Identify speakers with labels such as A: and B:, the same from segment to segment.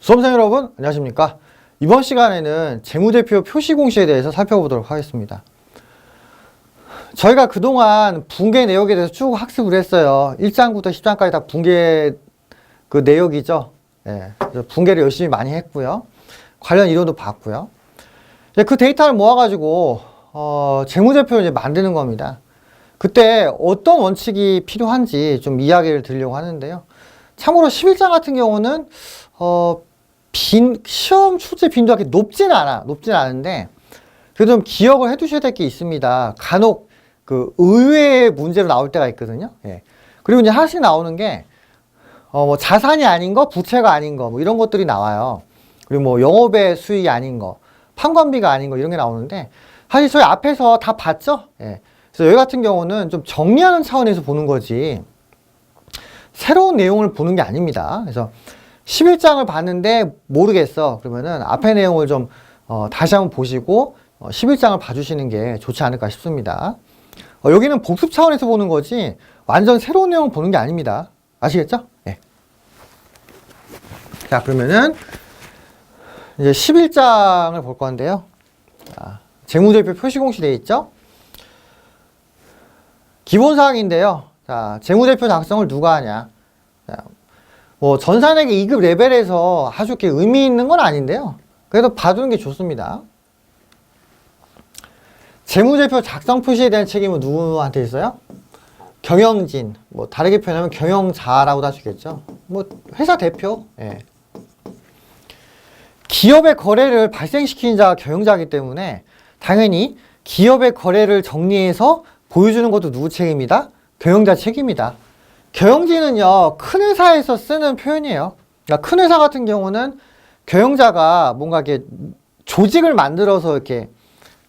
A: 수험생 여러분, 안녕하십니까? 이번 시간에는 재무제표 표시 공시에 대해서 살펴보도록 하겠습니다. 저희가 그동안 분계 내역에 대해서 쭉 학습을 했어요. 1장부터 10장까지 다 분계 그 내역이죠. 예, 그래서 분계를 열심히 많이 했고요. 관련 이론도 봤고요. 그 데이터를 모아가지고 재무제표를 이제 만드는 겁니다. 그때 어떤 원칙이 필요한지 좀 이야기를 드리려고 하는데요. 참고로 11장 같은 경우는 시험 출제 빈도가 그렇게 높진 않은데 그래도 좀 기억을 해 두셔야 될 게 있습니다. 간혹 그 의외의 문제로 나올 때가 있거든요. 예. 그리고 이제 하나씩 나오는 게 뭐 자산이 아닌 거, 부채가 아닌 거, 뭐 이런 것들이 나와요. 그리고 뭐 영업의 수익이 아닌 거, 판관비가 아닌 거 이런 게 나오는데 사실 저희 앞에서 다 봤죠. 예. 그래서 여기 같은 경우는 좀 정리하는 차원에서 보는 거지 새로운 내용을 보는 게 아닙니다. 그래서 11장을 봤는데 모르겠어. 그러면은 앞에 내용을 좀 다시 한번 보시고 11장을 봐주시는 게 좋지 않을까 싶습니다. 여기는 복습 차원에서 보는 거지 완전 새로운 내용을 보는 게 아닙니다. 아시겠죠? 네. 자, 그러면은 이제 11장을 볼 건데요. 자, 재무제표 표시공시 되어 있죠? 기본사항인데요. 자, 재무제표 작성을 누가 하냐? 자, 뭐 전산회계 2급 레벨에서 아주 이렇게 의미 있는 건 아닌데요. 그래도 봐두는 게 좋습니다. 재무제표 작성 표시에 대한 책임은 누구한테 있어요? 경영진, 뭐 다르게 표현하면 경영자라고도 할 수 있겠죠. 뭐 회사 대표. 예. 기업의 거래를 발생시키는 자가 경영자이기 때문에 당연히 기업의 거래를 정리해서 보여주는 것도 누구 책임이다? 경영자 책임이다. 경영진은요, 큰 회사에서 쓰는 표현이에요. 그러니까 큰 회사 같은 경우는 경영자가 뭔가 이렇게 조직을 만들어서 이렇게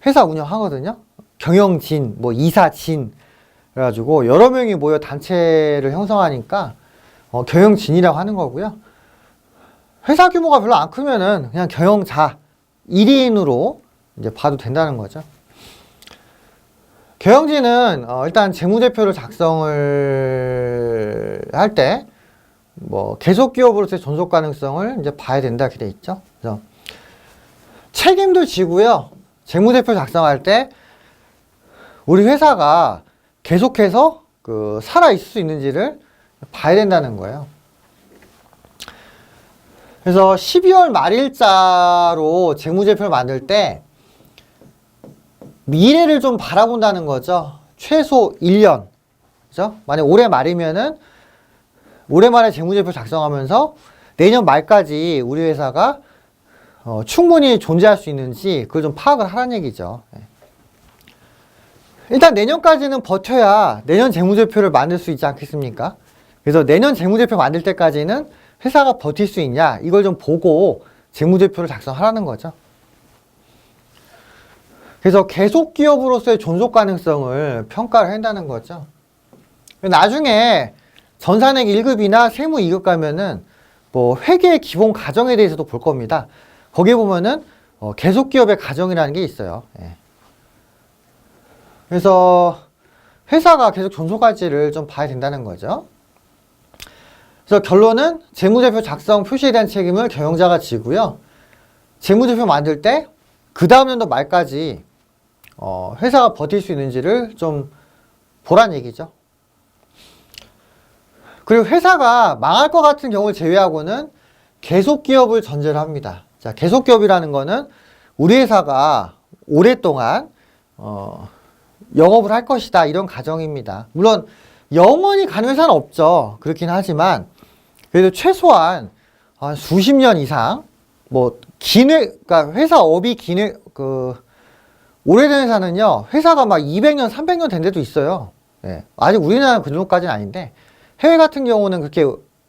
A: 회사 운영하거든요. 경영진, 뭐 이사진. 그래가지고 여러 명이 모여 단체를 형성하니까 경영진이라고 하는 거고요. 회사 규모가 별로 안 크면은 그냥 경영자 1인으로 이제 봐도 된다는 거죠. 경영진은 일단 재무제표를 작성을 할 때 뭐 계속기업으로서의 존속 가능성을 이제 봐야 된다 이렇게 돼 있죠. 그래서 책임도 지고요. 재무제표 작성할 때 우리 회사가 계속해서 그 살아 있을 수 있는지를 봐야 된다는 거예요. 그래서 12월 말일자로 재무제표를 만들 때 미래를 좀 바라본다는 거죠. 최소 1년. 그죠? 만약 올해 말이면은 올해 말에 재무제표 작성하면서 내년 말까지 우리 회사가 충분히 존재할 수 있는지 그걸 좀 파악을 하라는 얘기죠. 일단 내년까지는 버텨야 내년 재무제표를 만들 수 있지 않겠습니까? 그래서 내년 재무제표 만들 때까지는 회사가 버틸 수 있냐 이걸 좀 보고 재무제표를 작성하라는 거죠. 그래서 계속 기업으로서의 존속 가능성을 평가를 한다는 거죠. 나중에 전산회계 1급이나 세무 2급 가면은 뭐 회계의 기본 가정에 대해서도 볼 겁니다. 거기에 보면은 계속 기업의 가정이라는 게 있어요. 예. 그래서 회사가 계속 존속할지를 좀 봐야 된다는 거죠. 그래서 결론은 재무제표 작성 표시에 대한 책임을 경영자가 지고요. 재무제표 만들 때 그 다음 연도 말까지 회사가 버틸 수 있는지를 좀 보란 얘기죠. 그리고 회사가 망할 것 같은 경우를 제외하고는 계속 기업을 전제로 합니다. 자, 계속 기업이라는 거는 우리 회사가 오랫동안 영업을 할 것이다 이런 가정입니다. 물론 영원히 가는 회사는 없죠. 그렇긴 하지만 그래도 최소한 수십 년 이상 뭐 그러니까 회사 업이 오래된 회사는요, 회사가 막 200년, 300년 된 데도 있어요. 예. 아직 우리나라는 그 정도까지는 아닌데, 해외 같은 경우는 그렇게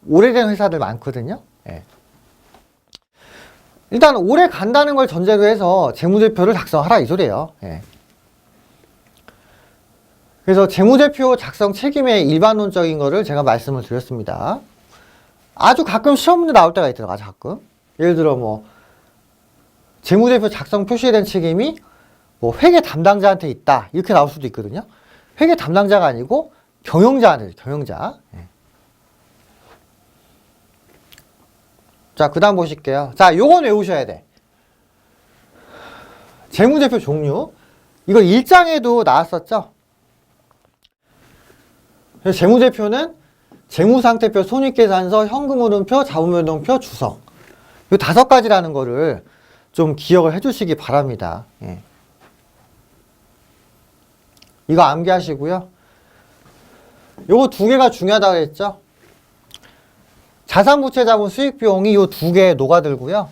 A: 오래된 회사들 많거든요. 예. 일단 오래 간다는 걸 전제로 해서 재무제표를 작성하라 이 소리예요. 예. 그래서 재무제표 작성 책임의 일반론적인 거를 제가 말씀을 드렸습니다. 아주 가끔 시험 문제 나올 때가 있더라고요. 아주 가끔. 예를 들어 뭐 재무제표 작성 표시에 대한 책임이 뭐 회계 담당자한테 있다 이렇게 나올 수도 있거든요. 회계 담당자가 아니고 경영자한테 경영자. 예. 자, 그 다음 보실게요. 자, 요건 외우셔야 돼. 재무제표 종류. 이거 1장에도 나왔었죠? 그래서 재무제표는 재무상태표, 손익계산서, 현금흐름표, 자본변동표, 주석. 이 5가지라는 거를 좀 기억을 해주시기 바랍니다. 예. 이거 암기하시고요. 요거 2개가 중요하다고 했죠? 자산부채자본 수익비용이 요 2개에 녹아들고요.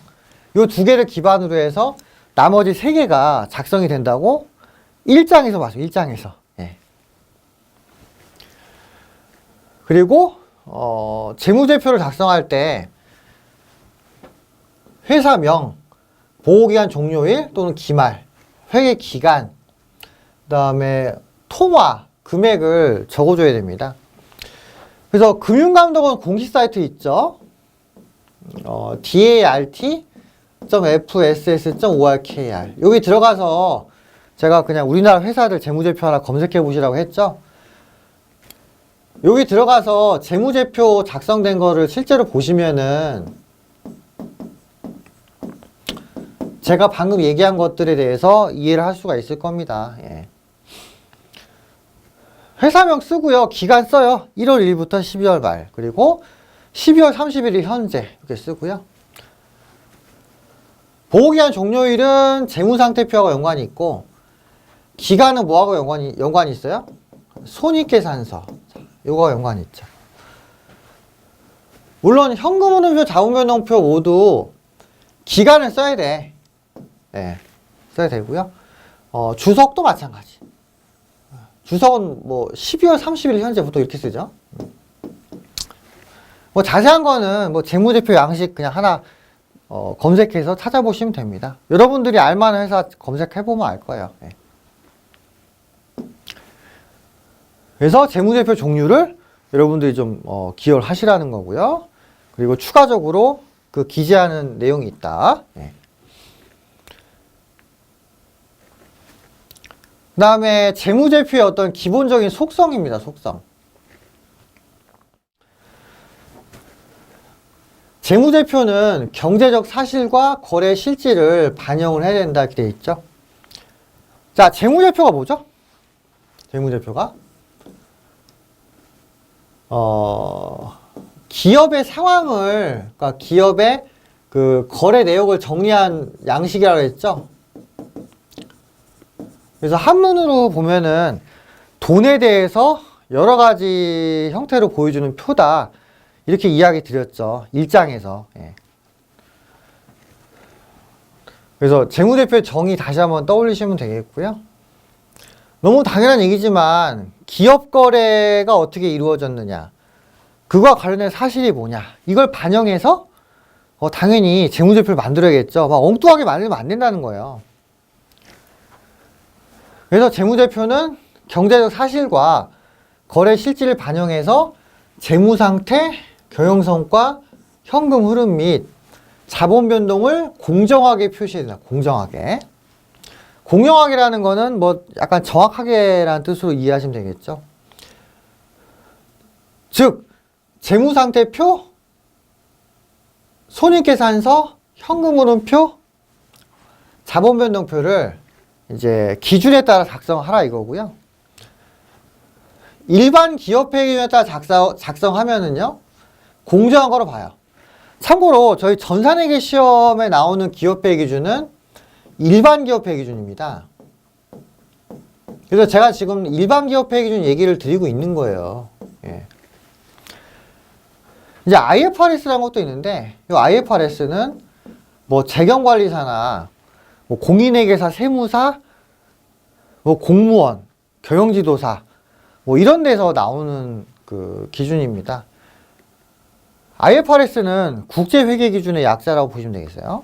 A: 요 2개를 기반으로 해서 나머지 3개가 작성이 된다고 1장에서 봤어요. 1장에서. 예. 그리고 재무제표를 작성할 때 회사명, 보호기간 종료일 또는 기말, 회계기간, 그 다음에 통화, 금액을 적어줘야 됩니다. 그래서 금융감독원 공식 사이트 있죠? dart.fss.orkr 여기 들어가서 제가 그냥 우리나라 회사들 재무제표 하나 검색해 보시라고 했죠? 여기 들어가서 재무제표 작성된 거를 실제로 보시면은 제가 방금 얘기한 것들에 대해서 이해를 할 수가 있을 겁니다. 예. 회사명 쓰고요. 기간 써요. 1월 1일부터 12월 말. 그리고 12월 31일 현재 이렇게 쓰고요. 보호기간 종료일은 재무상태표하고 연관이 있고 기간은 뭐하고 연관이 있어요? 손익계산서. 요거와 연관이 있죠. 물론 현금흐름표, 자본변동표 모두 기간을 써야 돼. 네, 써야 되고요. 주석도 마찬가지. 주석은 뭐 12월 30일 현재 보통 이렇게 쓰죠. 뭐 자세한 거는 뭐 재무제표 양식 그냥 하나 검색해서 찾아보시면 됩니다. 여러분들이 알만한 회사 검색해보면 알 거예요. 네. 그래서 재무제표 종류를 여러분들이 좀 기여를 하시라는 거고요. 그리고 추가적으로 그 기재하는 내용이 있다. 네. 그 다음에 재무제표의 어떤 기본적인 속성입니다. 속성. 재무제표는 경제적 사실과 거래 실질을 반영을 해야 된다 이렇게 되어 있죠. 자, 재무제표가 뭐죠? 재무제표가 기업의 상황을, 그러니까 기업의 그 거래 내역을 정리한 양식이라고 했죠. 그래서 한문으로 보면은 돈에 대해서 여러 가지 형태로 보여주는 표다. 이렇게 이야기 드렸죠. 1장에서. 예. 그래서 재무제표의 정의 다시 한번 떠올리시면 되겠고요. 너무 당연한 얘기지만 기업 거래가 어떻게 이루어졌느냐, 그거와 관련된 사실이 뭐냐, 이걸 반영해서 당연히 재무제표를 만들어야겠죠. 막 엉뚱하게 만들면 안 된다는 거예요. 그래서 재무제표는 경제적 사실과 거래 실질을 반영해서 재무상태, 경영성과, 현금 흐름 및 자본 변동을 공정하게 표시해야 된다. 공정하게. 공정하게라는 거는 뭐 약간 정확하게라는 뜻으로 이해하시면 되겠죠. 즉, 재무상태표, 손익계산서, 현금 흐름표, 자본 변동표를 이제 기준에 따라 작성하라 이거고요. 일반 기업회 기준에 따라 작성하면은요, 공정한 거로 봐요. 참고로 저희 전산회계 시험에 나오는 기업회 기준은 일반 기업회 기준입니다. 그래서 제가 지금 일반 기업회 기준 얘기를 드리고 있는 거예요. 예. 이제 IFRS라는 것도 있는데, 이 IFRS는 뭐 재경관리사나 뭐 공인회계사, 세무사, 뭐 공무원, 경영지도사, 뭐 이런 데서 나오는 그 기준입니다. IFRS는 국제회계 기준의 약자라고 보시면 되겠어요.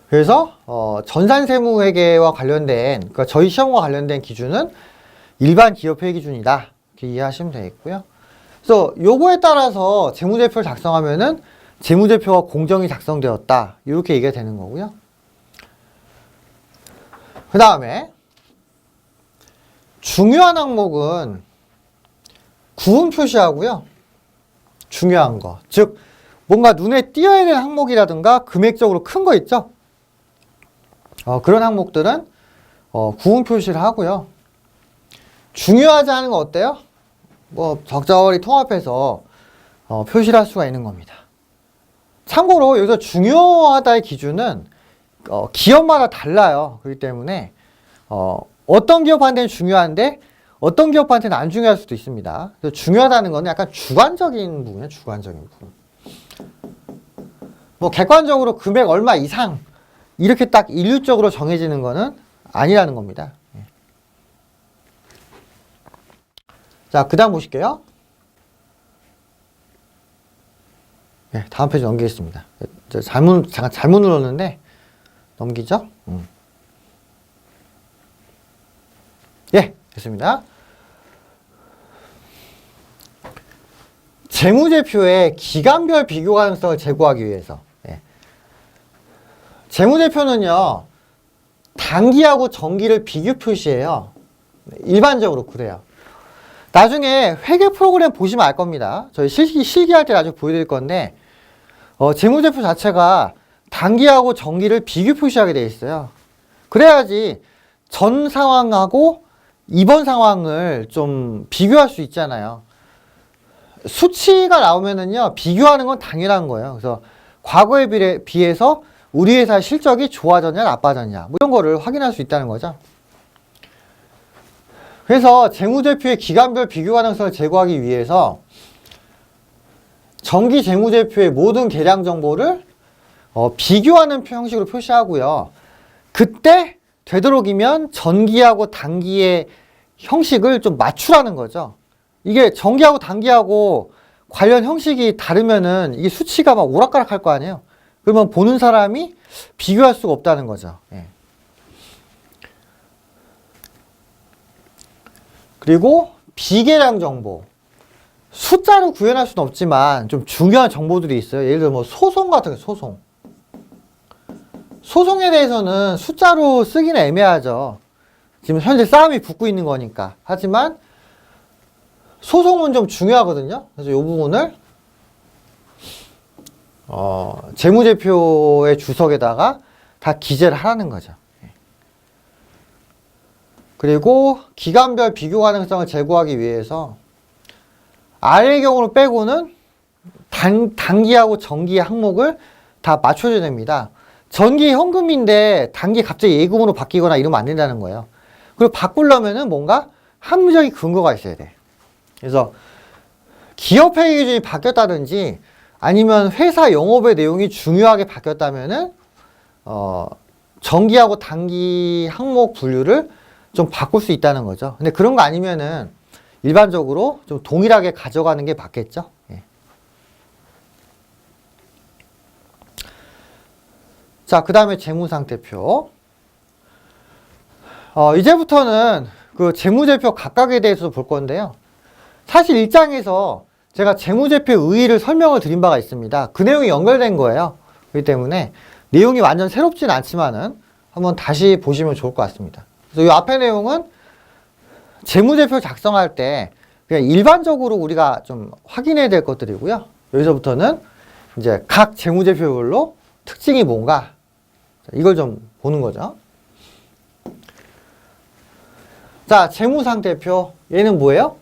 A: 그래서 전산세무회계와 관련된, 그러니까 저희 시험과 관련된 기준은 일반 기업회 기준이다 이렇게 이해하시면 되겠고요. 그래서 요거에 따라서 재무제표를 작성하면은 재무제표가 공정히 작성되었다 이렇게 얘기가 되는 거고요. 그 다음에 중요한 항목은 구분 표시하고요. 중요한 거. 즉, 뭔가 눈에 띄어야 되는 항목이라든가 금액적으로 큰 거 있죠? 그런 항목들은 구분 표시를 하고요. 중요하지 않은 거 어때요? 뭐 적절히 통합해서 표시를 할 수가 있는 겁니다. 참고로 여기서 중요하다의 기준은 기업마다 달라요. 그렇기 때문에 어떤 기업한테는 중요한데 어떤 기업한테는 안 중요할 수도 있습니다. 그래서 중요하다는 거는 약간 주관적인 부분이에요. 주관적인 부분. 뭐 객관적으로 금액 얼마 이상 이렇게 딱 일률적으로 정해지는 거는 아니라는 겁니다. 자, 그 다음 보실게요. 네, 다음 페이지 넘기겠습니다. 잠깐 잘못 눌렀는데 넘기죠? 예, 됐습니다. 재무제표의 기간별 비교 가능성을 제고하기 위해서 재무제표는요 단기하고 정기를 비교 표시해요. 일반적으로 그래요. 나중에 회계 프로그램 보시면 알 겁니다. 저희 실기할 때 나중에 보여드릴 건데 재무제표 자체가 단기하고 정기를 비교 표시하게 되어 있어요. 그래야지 전 상황하고 이번 상황을 좀 비교할 수 있잖아요. 수치가 나오면은요 비교하는 건 당연한 거예요. 그래서 과거에 비해서 우리 회사의 실적이 좋아졌냐 나빠졌냐 뭐 이런 거를 확인할 수 있다는 거죠. 그래서 재무제표의 기간별 비교 가능성을 제고하기 위해서 정기 재무제표의 모든 계량 정보를 비교하는 형식으로 표시하고요. 그때 되도록이면 전기하고 단기의 형식을 좀 맞추라는 거죠. 이게 전기하고 단기하고 관련 형식이 다르면은 이게 수치가 막 오락가락 할 거 아니에요. 그러면 보는 사람이 비교할 수가 없다는 거죠. 예. 그리고 비계량 정보. 숫자로 구현할 수는 없지만 좀 중요한 정보들이 있어요. 예를 들어 뭐 소송 같은 거, 소송. 소송에 대해서는 숫자로 쓰기는 애매하죠. 지금 현재 싸움이 붙고 있는 거니까. 하지만 소송은 좀 중요하거든요. 그래서 이 부분을 재무제표의 주석에다가 다 기재를 하라는 거죠. 그리고 기간별 비교 가능성을 제고하기 위해서 아래의 경우를 빼고는 단기하고 정기 항목을 다 맞춰줘야 됩니다. 전기 현금인데 단기 갑자기 예금으로 바뀌거나 이러면 안 된다는 거예요. 그리고 바꾸려면은 뭔가 합리적인 근거가 있어야 돼. 그래서 기업회계 기준이 바뀌었다든지 아니면 회사 영업의 내용이 중요하게 바뀌었다면은 정기하고 단기 항목 분류를 좀 바꿀 수 있다는 거죠. 근데 그런 거 아니면은 일반적으로 좀 동일하게 가져가는 게 맞겠죠. 예. 자, 그 다음에 재무상태표. 이제부터는 그 재무제표 각각에 대해서 볼 건데요. 사실 1장에서 제가 재무제표의 의의를 설명을 드린 바가 있습니다. 그 내용이 연결된 거예요. 그렇기 때문에 내용이 완전 새롭진 않지만은 한번 다시 보시면 좋을 것 같습니다. 그래서 이 앞에 내용은 재무제표 작성할 때 그냥 일반적으로 우리가 좀 확인해야 될 것들이고요. 여기서부터는 이제 각 재무제표별로 특징이 뭔가 이걸 좀 보는 거죠. 자, 재무상태표. 얘는 뭐예요?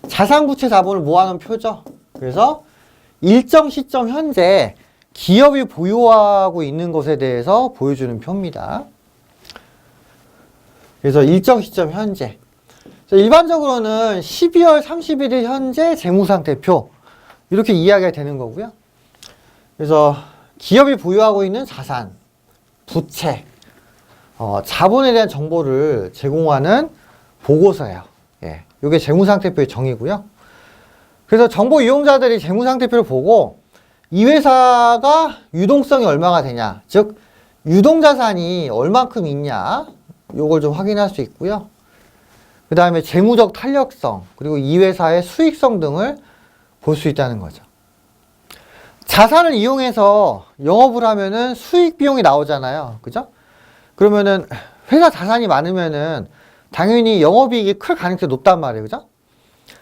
A: 자산부채 자본을 모아놓은 표죠. 그래서 일정 시점 현재 기업이 보유하고 있는 것에 대해서 보여주는 표입니다. 그래서 일정 시점 현재. 일반적으로는 12월 31일 현재 재무상태표 이렇게 이야기가 되는 거고요. 그래서 기업이 보유하고 있는 자산, 부채, 자본에 대한 정보를 제공하는 보고서예요. 예, 이게 재무상태표의 정의고요. 그래서 정보 이용자들이 재무상태표를 보고 이 회사가 유동성이 얼마가 되냐, 즉 유동자산이 얼만큼 있냐, 요걸 좀 확인할 수 있고요. 그 다음에 재무적 탄력성, 그리고 이 회사의 수익성 등을 볼 수 있다는 거죠. 자산을 이용해서 영업을 하면은 수익 비용이 나오잖아요. 그죠? 그러면은 회사 자산이 많으면은 당연히 영업이익이 클 가능성이 높단 말이에요. 그죠?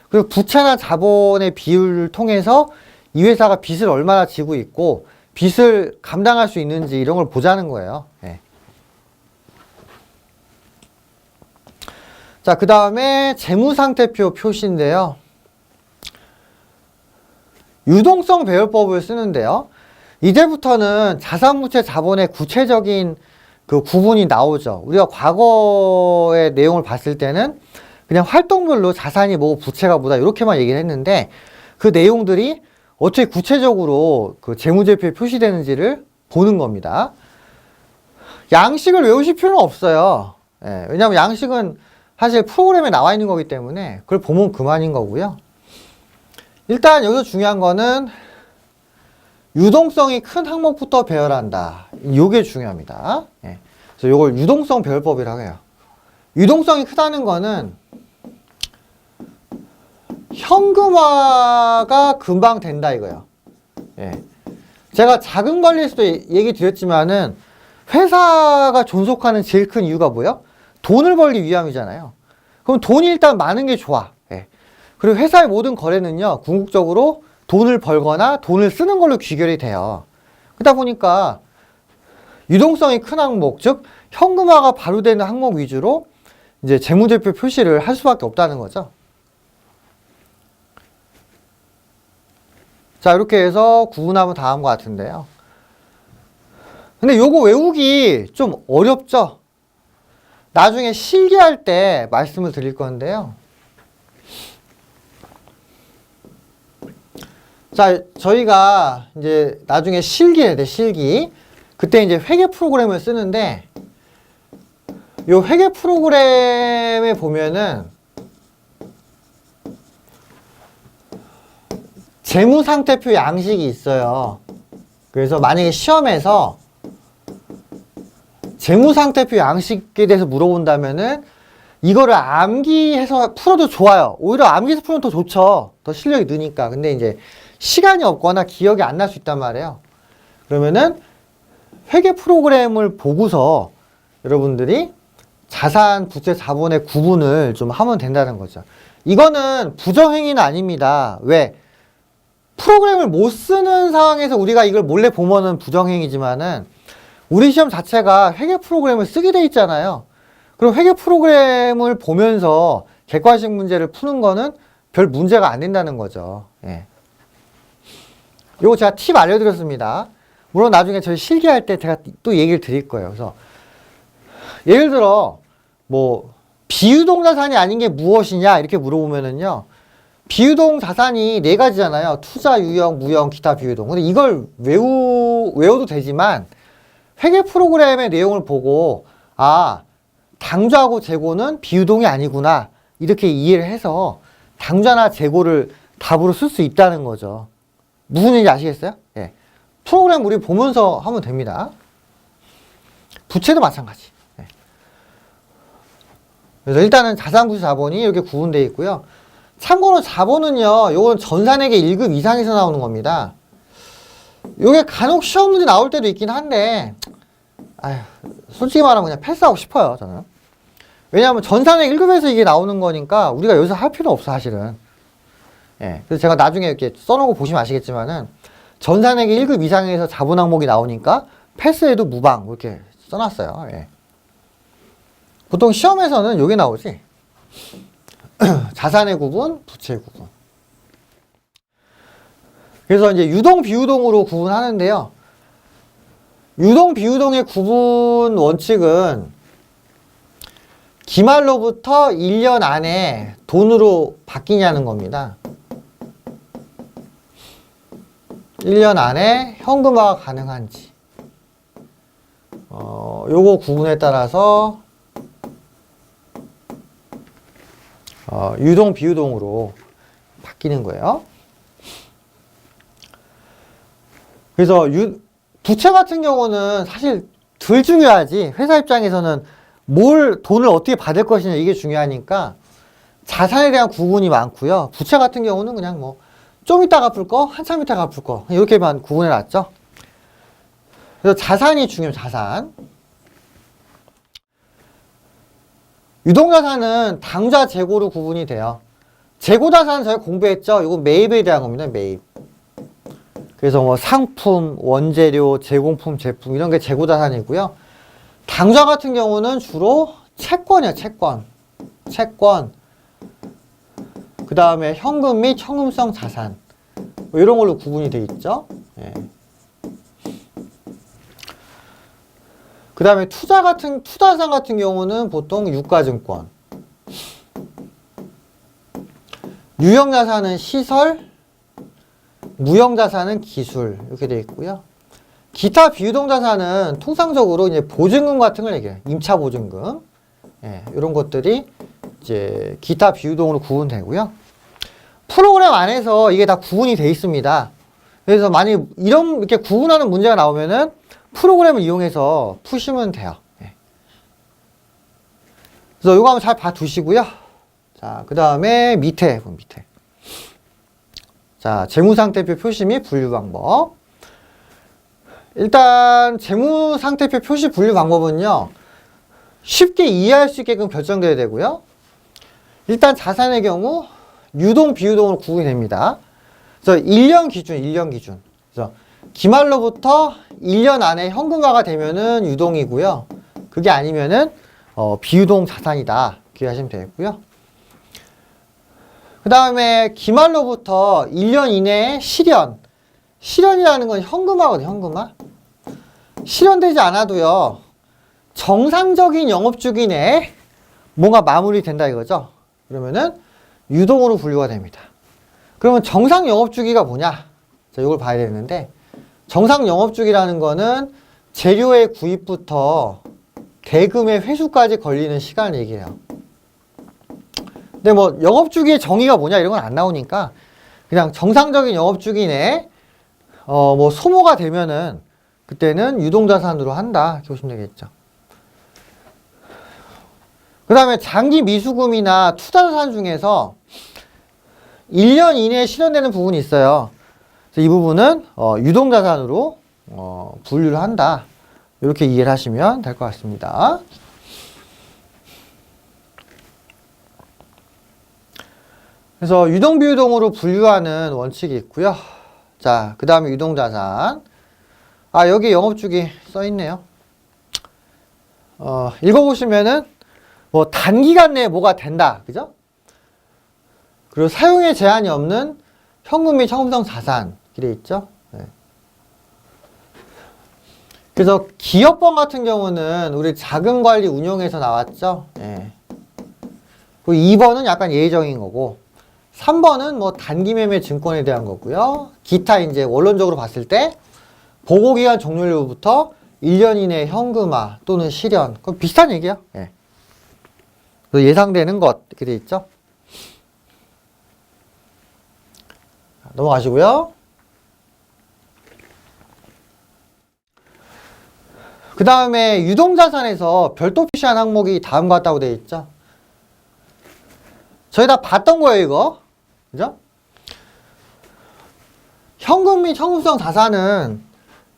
A: 그리고 부채나 자본의 비율을 통해서 이 회사가 빚을 얼마나 지고 있고 빚을 감당할 수 있는지 이런 걸 보자는 거예요. 예. 자, 그 다음에 재무상태표 표시인데요. 유동성 배열법을 쓰는데요. 이제부터는 자산부채 자본의 구체적인 그 구분이 나오죠. 우리가 과거의 내용을 봤을 때는 그냥 활동별로 자산이 뭐고 부채가 뭐다 이렇게만 얘기를 했는데 그 내용들이 어떻게 구체적으로 그 재무제표에 표시되는지를 보는 겁니다. 양식을 외우실 필요는 없어요. 예, 왜냐하면 양식은 사실 프로그램에 나와 있는 거기 때문에 그걸 보면 그만인 거고요. 일단 여기서 중요한 거는 유동성이 큰 항목부터 배열한다. 요게 중요합니다. 예. 그래서 요걸 유동성 배열법이라고 해요. 유동성이 크다는 거는 현금화가 금방 된다 이거예요. 예. 제가 자금 관리에서도 얘기 드렸지만은 회사가 존속하는 제일 큰 이유가 뭐예요? 돈을 벌기 위함이잖아요. 그럼 돈이 일단 많은 게 좋아. 예. 그리고 회사의 모든 거래는요, 궁극적으로 돈을 벌거나 돈을 쓰는 걸로 귀결이 돼요. 그러다 보니까 유동성이 큰 항목, 즉 현금화가 발휘되는 항목 위주로 이제 재무제표 표시를 할 수밖에 없다는 거죠. 자, 이렇게 해서 구분하면 다음과 같은데요. 근데 요거 외우기 좀 어렵죠? 나중에 실기할 때 말씀을 드릴 건데요. 자, 저희가 이제 나중에 실기해야 돼, 실기. 그때 이제 회계 프로그램을 쓰는데, 요 회계 프로그램에 보면은, 재무상태표 양식이 있어요. 그래서 만약에 시험에서 재무상태표 양식에 대해서 물어본다면은, 이거를 암기해서 풀어도 좋아요. 오히려 암기해서 풀면 더 좋죠. 더 실력이 느니까. 근데 이제 시간이 없거나 기억이 안 날 수 있단 말이에요. 그러면은 회계 프로그램을 보고서 여러분들이 자산, 부채, 자본의 구분을 좀 하면 된다는 거죠. 이거는 부정행위는 아닙니다. 왜? 프로그램을 못 쓰는 상황에서 우리가 이걸 몰래 보면은 부정행위지만은 우리 시험 자체가 회계 프로그램을 쓰게 돼 있잖아요. 그럼 회계 프로그램을 보면서 객관식 문제를 푸는 거는 별 문제가 안 된다는 거죠. 예. 요거 제가 팁 알려드렸습니다. 물론 나중에 저희 실기할 때 제가 또 얘기를 드릴 거예요. 그래서 예를 들어 뭐 비유동 자산이 아닌 게 무엇이냐 이렇게 물어보면은요. 비유동 자산이 네 가지잖아요. 투자, 유형, 무형, 기타 비유동. 근데 이걸 외워도 되지만 회계 프로그램의 내용을 보고 아 당좌하고 재고는 비유동이 아니구나 이렇게 이해를 해서 당좌나 재고를 답으로 쓸 수 있다는 거죠. 무슨 얘기인지 아시겠어요? 예. 프로그램 우리 보면서 하면 됩니다. 부채도 마찬가지. 예. 그래서 일단은 자산부채 자본이 이렇게 구분되어 있고요. 참고로 자본은요, 요건 전산회계 1급 이상에서 나오는 겁니다. 요게 간혹 시험 문제 나올 때도 있긴 한데, 아휴, 솔직히 말하면 그냥 패스하고 싶어요, 저는. 왜냐하면 전산회 1급에서 이게 나오는 거니까 우리가 여기서 할 필요 없어, 사실은. 예. 그래서 제가 나중에 이렇게 써놓고 보시면 아시겠지만은, 전산회계 1급 이상에서 자본 항목이 나오니까 패스해도 무방, 이렇게 써놨어요. 예. 보통 시험에서는 요게 나오지. 자산의 구분, 부채의 구분. 그래서 이제 유동, 비유동으로 구분하는데요. 유동, 비유동의 구분 원칙은 기말로부터 1년 안에 돈으로 바뀌냐는 겁니다. 1년 안에 현금화가 가능한지. 요거 구분에 따라서 유동, 비유동으로 바뀌는 거예요. 그래서 부채 같은 경우는 사실 덜 중요하지. 회사 입장에서는 돈을 어떻게 받을 것이냐 이게 중요하니까 자산에 대한 구분이 많고요. 부채 같은 경우는 그냥 뭐 좀 이따 갚을 거, 한참 이따 갚을 거 이렇게만 구분해 놨죠. 그래서 자산이 중요해요. 자산. 유동자산은 당좌 재고로 구분이 돼요. 재고자산 저희 공부했죠? 이거 매입에 대한 겁니다. 매입. 그래서 뭐 상품, 원재료, 제공품, 제품 이런 게 재고자산이고요. 당좌 같은 경우는 주로 채권이에요. 채권. 그 다음에 현금 및 현금성 자산. 뭐 이런 걸로 구분이 돼 있죠. 예. 그 다음에 투자산 같은 경우는 보통 유가증권. 유형자산은 시설, 무형자산은 기술 이렇게 되어 있고요. 기타 비유동자산은 통상적으로 이제 보증금 같은 걸 얘기해요. 임차 보증금, 예, 이런 것들이 이제 기타 비유동으로 구분되고요. 프로그램 안에서 이게 다 구분이 되어 있습니다. 그래서 만약 이렇게 구분하는 문제가 나오면은 프로그램을 이용해서 푸시면 돼요. 예. 그래서 이거 한번 잘 봐두시고요. 자, 그 다음에 밑에. 자, 재무상태표 표시 및 분류 방법. 일단 재무상태표 표시 분류 방법은요, 쉽게 이해할 수 있게끔 결정돼야 되고요. 일단 자산의 경우 유동, 비유동으로 구분이 됩니다. 그래서 1년 기준. 그래서 기말로부터 1년 안에 현금화가 되면은 유동이고요. 그게 아니면은 비유동 자산이다. 기억하시면 되겠고요. 그 다음에 기말로부터 1년 이내에 실현이라는 건 현금화거든요. 현금화. 실현되지 않아도요, 정상적인 영업주기 내에 뭔가 마무리된다 이거죠. 그러면은 유동으로 분류가 됩니다. 그러면 정상 영업주기가 뭐냐? 자, 이걸 봐야 되는데, 정상 영업주기라는 거는 재료의 구입부터 대금의 회수까지 걸리는 시간을 얘기해요. 근데 뭐 영업주기의 정의가 뭐냐 이런 건 안 나오니까 그냥 정상적인 영업주기 내에 뭐 소모가 되면은 그때는 유동자산으로 한다 이렇게 보시면 되겠죠. 그 다음에 장기 미수금이나 투자자산 중에서 1년 이내에 실현되는 부분이 있어요. 그래서 이 부분은 유동자산으로 분류를 한다. 이렇게 이해를 하시면 될 것 같습니다. 그래서 유동, 비유동으로 분류하는 원칙이 있고요. 자, 그 다음에 유동자산. 아, 여기 영업주기 써있네요. 읽어보시면은 뭐 단기간 내에 뭐가 된다. 그죠? 그리고 사용에 제한이 없는 현금 및 현금성 자산. 이렇게 있죠? 네. 그래서 기업번 같은 경우는 우리 자금관리 운용에서 나왔죠? 네. 그리고 2번은 약간 예외적인 거고, 3번은 뭐 단기매매 증권에 대한 거고요. 기타 이제 원론적으로 봤을 때 보고기간 종료일부터 1년 이내 현금화 또는 실현. 그건 비슷한 얘기야. 예. 예상되는 것 이렇게 돼 있죠. 넘어가시고요. 그 다음에 유동자산에서 별도 표시한 항목이 다음과 같다고 되어 있죠. 저희 다 봤던 거예요, 이거. 그죠? 현금 및 현금성 자산은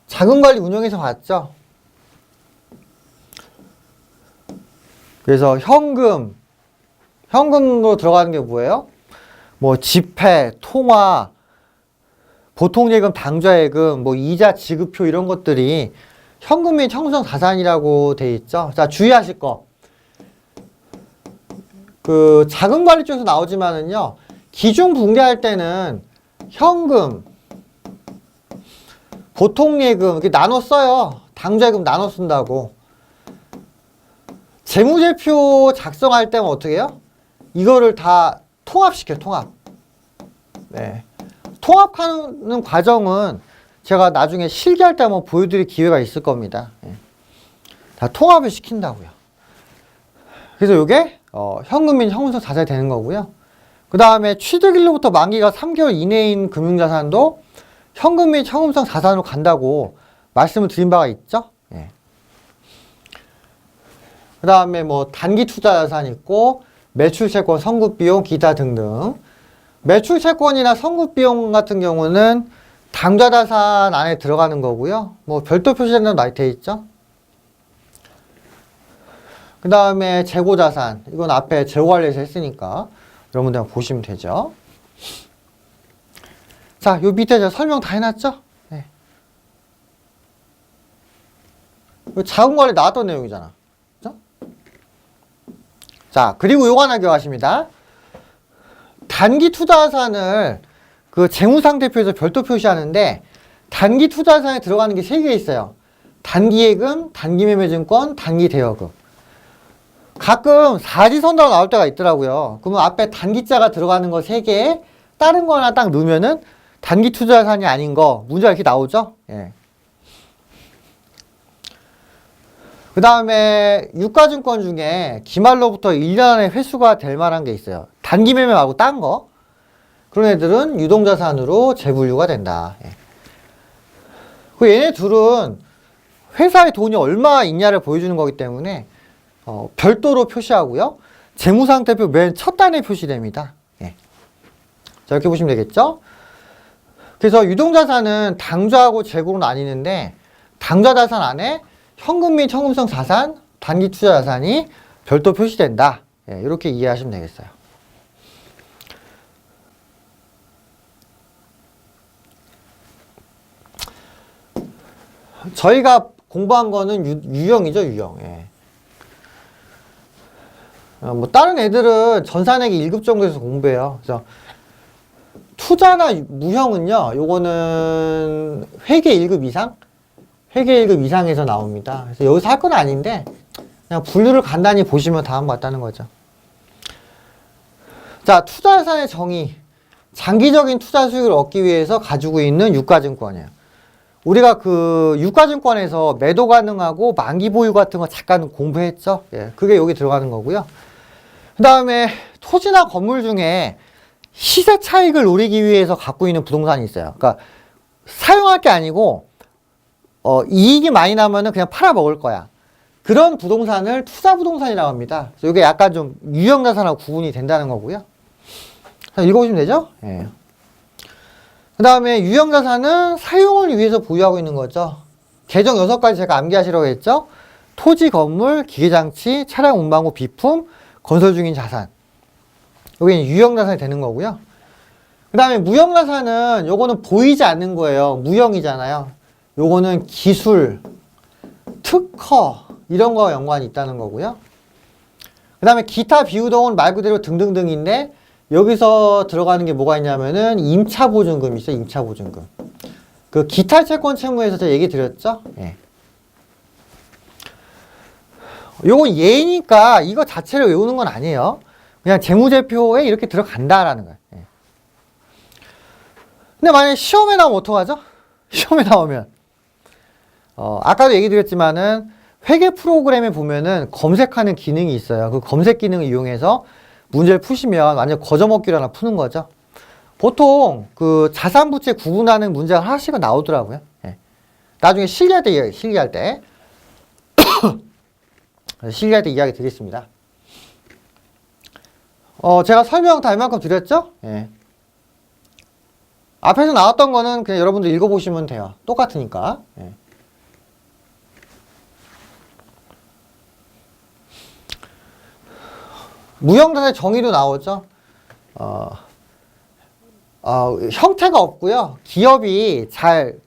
A: 자금관리 운용에서 봤죠. 그래서 현금으로 들어가는 게 뭐예요? 뭐 지폐, 통화, 보통예금, 당좌예금, 뭐 이자 지급표 이런 것들이 현금 및 현금성 자산이라고 돼 있죠. 자, 주의하실 거. 그 자금관리 쪽에서 나오지만은요, 기준 분배할 때는 현금, 보통예금 이렇게 나눠 써요. 당좌예금 나눠 쓴다고. 재무제표 작성할 때는 어떻게 해요? 이거를 다 통합시켜요. 통합. 네. 통합하는 과정은 제가 나중에 실기할 때 한번 보여드릴 기회가 있을 겁니다. 네. 다 통합을 시킨다고요. 그래서 이게 현금 및 현금성 자산이 되는 거고요. 그 다음에 취득일로부터 만기가 3개월 이내인 금융자산도 현금 및 현금성 자산으로 간다고 말씀을 드린 바가 있죠. 예. 그 다음에 뭐 단기 투자 자산 있고 매출채권, 선급비용, 기타 등등. 매출채권이나 선급비용 같은 경우는 당좌자산 안에 들어가는 거고요. 뭐 별도 표시된 나와 있죠. 그 다음에 재고자산. 이건 앞에 재고관리에서 했으니까 여러분들 한번 보시면 되죠. 자, 요 밑에 제가 설명 다 해놨죠? 네. 요 자금관리 나왔던 내용이잖아. 그죠? 자, 그리고 요거 하나 기억하십니다. 단기 투자자산을 그 재무상태표에서 별도 표시하는데 단기 투자자산에 들어가는 게 3개 있어요. 단기예금, 단기매매증권, 단기대여금. 가끔 사지선다로 나올 때가 있더라고요. 그러면 앞에 단기자가 들어가는 거 3개에 다른 거 하나 딱 넣으면은 단기 투자자산이 아닌 거 문제가 이렇게 나오죠. 예. 그 다음에 유가증권 중에 기말로부터 1년 안에 회수가 될 만한 게 있어요. 단기 매매 말고 딴 거. 그런 애들은 유동자산으로 재분류가 된다. 예. 그 얘네 둘은 회사에 돈이 얼마 있냐를 보여주는 거기 때문에 별도로 표시하고요. 재무상태표 맨 첫 단에 표시됩니다. 예. 자, 이렇게 보시면 되겠죠? 그래서 유동자산은 당좌하고 재고로 나뉘는데 당좌자산 안에 현금 및 현금성 자산, 단기 투자 자산이 별도 표시된다. 예, 이렇게 이해하시면 되겠어요. 저희가 공부한 거는 유형이죠, 유형. 예. 뭐 다른 애들은 전산액이 1급 정도에서 공부해요. 그래서 투자나 무형은요, 요거는 회계 1급 이상? 회계 1급 이상에서 나옵니다. 그래서 여기서 할 건 아닌데, 그냥 분류를 간단히 보시면 다음 같다는 거죠. 자, 투자자산의 정의. 장기적인 투자 수익을 얻기 위해서 가지고 있는 유가증권이에요. 우리가 그 유가증권에서 매도 가능하고 만기 보유 같은 거 잠깐 공부했죠. 예, 그게 여기 들어가는 거고요. 그 다음에 토지나 건물 중에 시세 차익을 노리기 위해서 갖고 있는 부동산이 있어요. 그러니까 사용할 게 아니고 이익이 많이 나면은 그냥 팔아 먹을 거야. 그런 부동산을 투자 부동산이라고 합니다. 그래서 이게 약간 좀 유형 자산하고 구분이 된다는 거고요. 읽어보시면 되죠? 예. 그 다음에 유형 자산은 사용을 위해서 보유하고 있는 거죠. 계정 6가지 제가 암기하시라고 했죠. 토지, 건물, 기계장치, 차량 운반구, 비품, 건설 중인 자산. 여기는 유형 자산이 되는 거고요. 그 다음에 무형 자산은 요거는 보이지 않는 거예요. 무형이잖아요. 요거는 기술, 특허 이런 거와 연관이 있다는 거고요. 그 다음에 기타 비유동은 말 그대로 등등등인데 여기서 들어가는 게 뭐가 있냐면은 임차보증금이 있어요. 임차보증금. 그 기타 채권 채무에서 제가 얘기 드렸죠. 예. 요건 예니까 이거 자체를 외우는 건 아니에요. 그냥 재무제표에 이렇게 들어간다라는 거예요. 예. 근데 만약에 시험에 나오면 어떡하죠? 시험에 나오면 아까도 얘기 드렸지만은 회계 프로그램에 보면은 검색하는 기능이 있어요. 그 검색 기능을 이용해서 문제를 푸시면 완전 거저먹기로 하나 푸는 거죠. 보통 그 자산 부채 구분하는 문제가 하나씩은 나오더라고요. 예. 나중에 실기할 때 이야기, 실기할 때 실기할 때 이야기 드리겠습니다. 제가 설명 다 이만큼 드렸죠? 예. 앞에서 나왔던 거는 그냥 여러분들 읽어보시면 돼요. 똑같으니까. 예. 무형자산의 정의도 나오죠. 형태가 없고요. 기업이 잘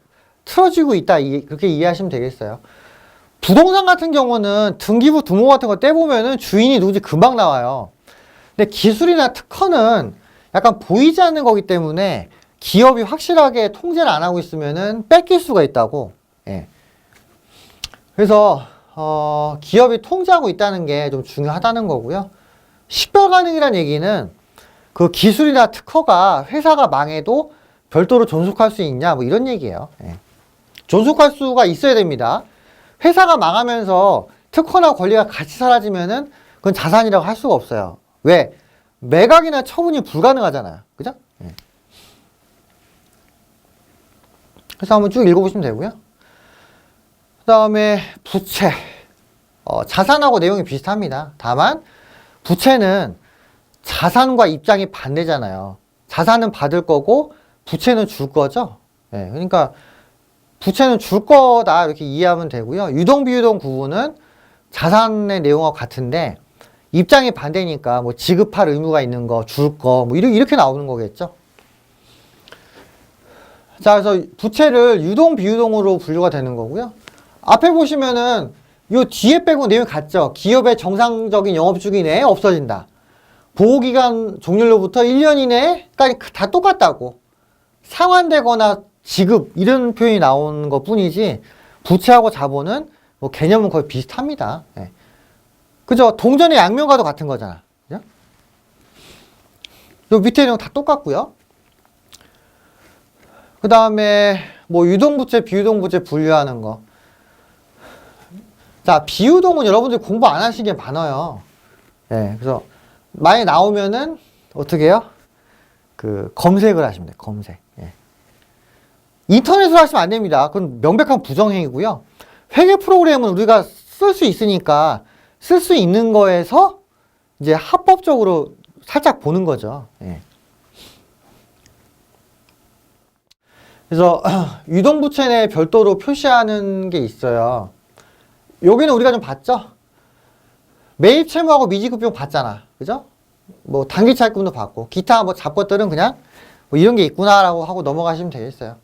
A: 틀어지고 있다. 그렇게 이해하시면 되겠어요. 부동산 같은 경우는 등기부 등호 같은 거 떼보면은 주인이 누군지 금방 나와요. 근데 기술이나 특허는 약간 보이지 않는 거기 때문에 기업이 확실하게 통제를 안 하고 있으면은 뺏길 수가 있다고. 예. 그래서 기업이 통제하고 있다는 게 좀 중요하다는 거고요. 식별 가능이라는 얘기는 그 기술이나 특허가 회사가 망해도 별도로 존속할 수 있냐 뭐 이런 얘기예요. 예. 존속할 수가 있어야 됩니다. 회사가 망하면서 특허나 권리가 같이 사라지면은 그건 자산이라고 할 수가 없어요. 왜? 매각이나 처분이 불가능하잖아요. 그죠? 예. 그래서 한번 쭉 읽어보시면 되고요. 그 다음에 부채. 자산하고 내용이 비슷합니다. 다만 부채는 자산과 입장이 반대잖아요. 자산은 받을 거고 부채는 줄 거죠. 예, 그러니까 부채는 줄 거다 이렇게 이해하면 되고요. 유동 비유동 구분은 자산의 내용과 같은데 입장이 반대니까 뭐 지급할 의무가 있는 거, 줄 거, 뭐 이렇게 나오는 거겠죠. 자, 그래서 부채를 유동, 비유동으로 분류가 되는 거고요. 앞에 보시면은 요 뒤에 빼고 내용이 같죠. 기업의 정상적인 영업주기 내에 없어진다. 보호기간 종료로부터 1년 이내까지 다 똑같다고. 상환되거나 지급 이런 표현이 나오는 것 뿐이지 부채하고 자본은 뭐 개념은 거의 비슷합니다. 예. 그죠? 동전의 양면과도 같은 거잖아. 그죠? 요 밑에 내용 다 똑같고요. 그 다음에 뭐 유동부채, 비유동부채 분류하는 거. 자, 비유동은 여러분들이 공부 안 하시기에 많아요. 예, 그래서 많이 나오면은 어떻게 해요? 그 검색을 하시면 돼요. 검색. 예. 인터넷으로 하시면 안 됩니다. 그건 명백한 부정행위고요. 회계 프로그램은 우리가 쓸 수 있으니까 쓸 수 있는 거에서 이제 합법적으로 살짝 보는 거죠. 예. 그래서 유동부채 내 별도로 표시하는 게 있어요. 여기는 우리가 좀 봤죠? 매입 채무하고 미지급 비용 봤잖아. 그죠? 뭐 단기 차입금도 봤고 기타 뭐 잡것들은 그냥 뭐 이런 게 있구나라고 하고 넘어가시면 되겠어요.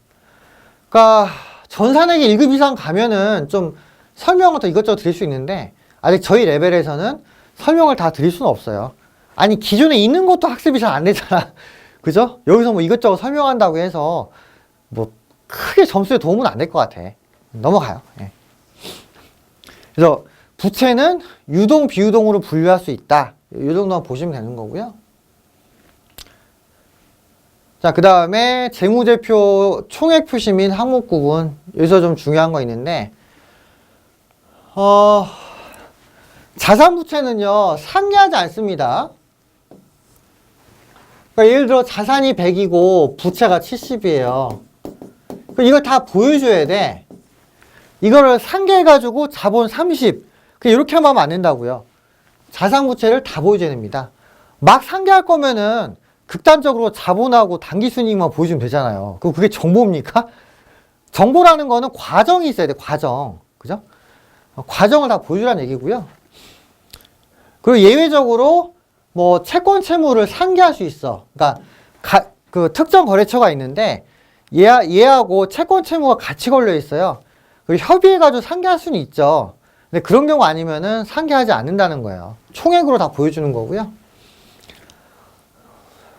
A: 그러니까 전산액이 1급 이상 가면은 좀 설명을 더 이것저것 드릴 수 있는데 아직 저희 레벨에서는 설명을 다 드릴 수는 없어요. 아니 기존에 있는 것도 학습이 잘 안 되잖아. 그죠? 여기서 뭐 이것저것 설명한다고 해서 뭐 크게 점수에 도움은 안 될 것 같아. 넘어가요. 예. 그래서 부채는 유동, 비유동으로 분류할 수 있다. 이 정도만 보시면 되는 거고요. 자, 그 다음에 재무제표 총액 표시 및 항목 구분. 여기서 좀 중요한 거 있는데, 자산부채는요, 상기하지 않습니다. 그러니까 예를 들어 자산이 100이고 부채가 70이에요. 이걸 다 보여줘야 돼. 이거를 상계해가지고 자본 30. 이렇게 하면 안 된다고요. 자산부채를 다 보여줘야 됩니다. 막 상계할 거면은 극단적으로 자본하고 당기순이익만 보여주면 되잖아요. 그게 정보입니까? 정보라는 거는 과정이 있어야 돼, 과정. 그죠? 과정을 다 보여주라는 얘기고요. 그리고 예외적으로 뭐 채권 채무를 상계할 수 있어. 그러니까 그 특정 거래처가 있는데 얘하고 채권 채무가 같이 걸려 있어요. 그리고 협의해가지고 상계할 수는 있죠. 근데 그런 경우 아니면은 상계하지 않는다는 거예요. 총액으로 다 보여주는 거고요.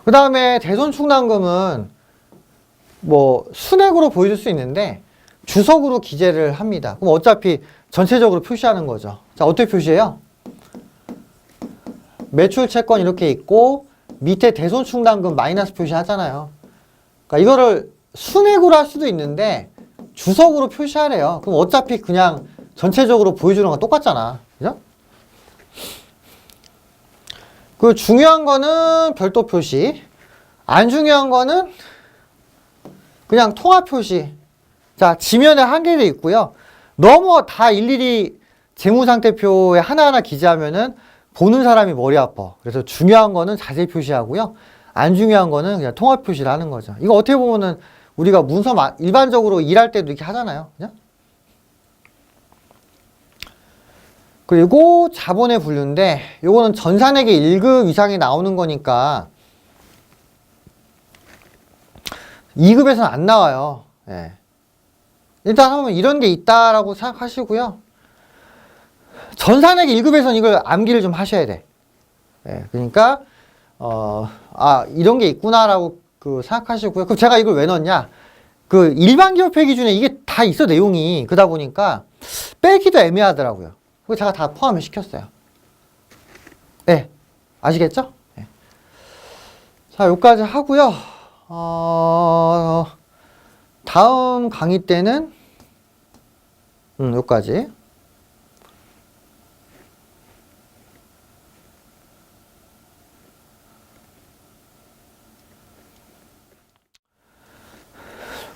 A: 그 다음에 대손충당금은 뭐 순액으로 보여줄 수 있는데 주석으로 기재를 합니다. 그럼 어차피 전체적으로 표시하는 거죠. 자, 어떻게 표시해요? 매출 채권 이렇게 있고 밑에 대손충당금 마이너스 표시하잖아요. 그러니까 이거를 순액으로 할 수도 있는데 주석으로 표시하래요. 그럼 어차피 그냥 전체적으로 보여주는 건 똑같잖아. 그죠? 그 중요한 거는 별도 표시. 안 중요한 거는 그냥 통합 표시. 자, 지면에 한 개도 있고요. 너무 다 일일이 재무상태표에 하나하나 기재하면은 보는 사람이 머리 아파. 그래서 중요한 거는 자세히 표시하고요. 안 중요한 거는 그냥 통합 표시를 하는 거죠. 이거 어떻게 보면은 우리가 문서 일반적으로 일할 때도 이렇게 하잖아요. 그냥? 그리고 자본의 분류인데 요거는 전산액의 1급 이상이 나오는 거니까 2급에서는 안 나와요. 예. 일단 한번 이런 게 있다라고 생각하시고요. 전산액 1급에서는 이걸 암기를 좀 하셔야 돼. 예. 그러니까 이런 게 있구나라고 생각하시고요. 그럼 제가 이걸 왜 넣었냐? 그 일반 기업회 기준에 이게 다 있어, 내용이. 그러다 보니까 빼기도 애매하더라고요. 그래서 제가 다 포함을 시켰어요. 네. 아시겠죠? 네. 자, 여기까지 하고요. 다음 강의 때는 여기까지.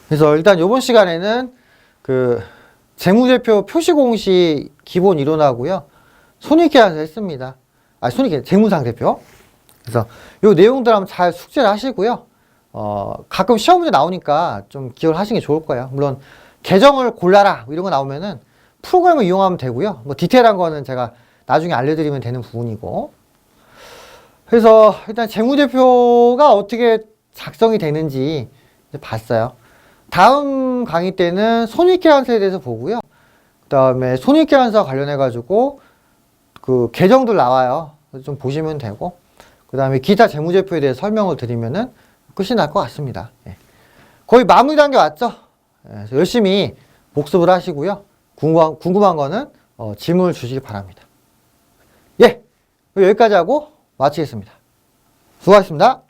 A: 그래서 일단 이번 시간에는 그 재무제표 표시공시 기본 이론하고요. 손익계산서 했습니다. 재무상태표. 그래서 요 내용들 한번 잘 숙지를 하시고요. 가끔 시험 문제 나오니까 좀 기억을 하시는 게 좋을 거예요. 물론 계정을 골라라 이런 거 나오면은 프로그램을 이용하면 되고요. 뭐 디테일한 거는 제가 나중에 알려드리면 되는 부분이고. 그래서 일단 재무제표가 어떻게 작성이 되는지 이제 봤어요. 다음 강의 때는 손익계산서에 대해서 보고요. 그 다음에 손익계산서 관련해가지고 그 계정들 나와요. 좀 보시면 되고, 그 다음에 기타 재무제표에 대해서 설명을 드리면은 끝이 날 것 같습니다. 예. 거의 마무리 단계 왔죠? 예. 그래서 열심히 복습을 하시고요. 궁금한 거는 질문을 주시기 바랍니다. 예, 여기까지 하고 마치겠습니다. 수고하셨습니다.